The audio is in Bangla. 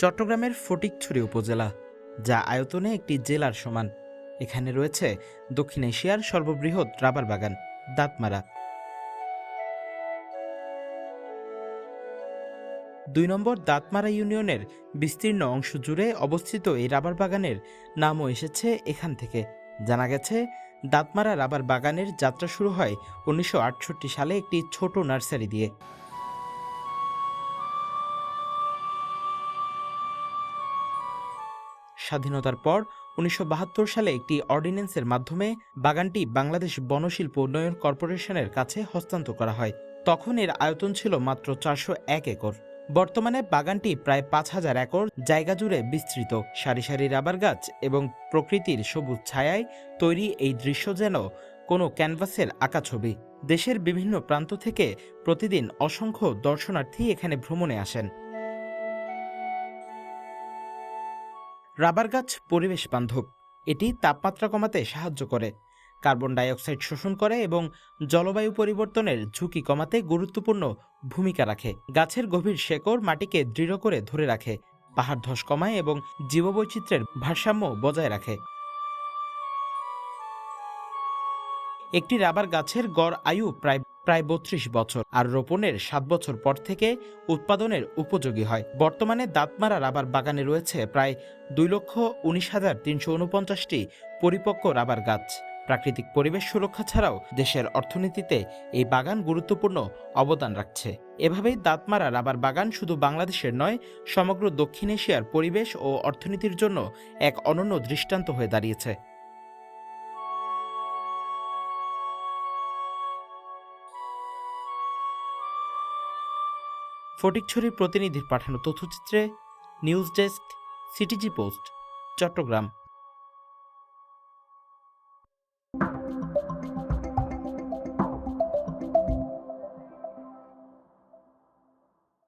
চট্টগ্রামের ফটিকছড়ি উপজেলা, যা আয়তনে একটি জেলার সমান। এখানে রয়েছে দক্ষিণ এশিয়ার সর্ববৃহৎ রাবার বাগান দাঁতমারা। ২ নম্বর দাঁতমারা ইউনিয়নের বিস্তীর্ণ অংশ জুড়ে অবস্থিত এই রাবার বাগানের নামও এসেছে এখান থেকে। জানা গেছে, দাঁতমারা রাবার বাগানের যাত্রা শুরু হয় ১৯৬৮ সালে একটি ছোট নার্সারি দিয়ে। স্বাধীনতার পর ১৯৭২ সালে একটি অর্ডিন্যান্সের মাধ্যমে বাগানটি বাংলাদেশ বনশিল্প উন্নয়ন কর্পোরেশনের কাছে হস্তান্তর করা হয়। তখন এর আয়তন ছিল মাত্র ৪০১ একর। বর্তমানে বাগানটি প্রায় ৫,০০০ একর জায়গা জুড়ে বিস্তৃত। সারি সারি রাবার গাছ এবং প্রকৃতির সবুজ ছায়ায় তৈরি এই দৃশ্য যেন কোনো ক্যানভাসের আঁকা ছবি। দেশের বিভিন্ন প্রান্ত থেকে প্রতিদিন অসংখ্য দর্শনার্থী এখানে ভ্রমণে আসেন। রাবার গাছ পরিবেশ বান্ধব। এটি তাপমাত্রা কমাতে সাহায্য করে, কার্বন ডাই অক্সাইড শোষণ করে এবং জলবায়ু পরিবর্তনের ঝুঁকি কমাতে গুরুত্বপূর্ণ ভূমিকা রাখে। গাছের গভীর শেকড় মাটিকে দৃঢ় করে ধরে রাখে, পাহাড় ধস কমায় এবং জীববৈচিত্র্যের ভারসাম্য বজায় রাখে। একটি রাবার গাছের গড় আয়ু প্রায় ৩২ বছর, আর রোপণের ৭ বছর পর থেকে উৎপাদনের উপযোগী হয়। বর্তমানে দাঁতমারা রাবার বাগানে রয়েছে প্রায় ২,১৯,৩৪৯টি পরিপক্ক রাবার গাছ। প্রাকৃতিক পরিবেশ সুরক্ষা ছাড়াও দেশের অর্থনীতিতে এই বাগান গুরুত্বপূর্ণ অবদান রাখছে। এভাবেই দাঁতমারা রাবার বাগান শুধু বাংলাদেশের নয়, সমগ্র দক্ষিণ এশিয়ার পরিবেশ ও অর্থনীতির জন্য এক অনন্য দৃষ্টান্ত হয়ে দাঁড়িয়েছে। ফটিকছড়ির প্রতিনিধির পাঠানো তথ্যচিত্রে news desk, CTG post, Chittagong.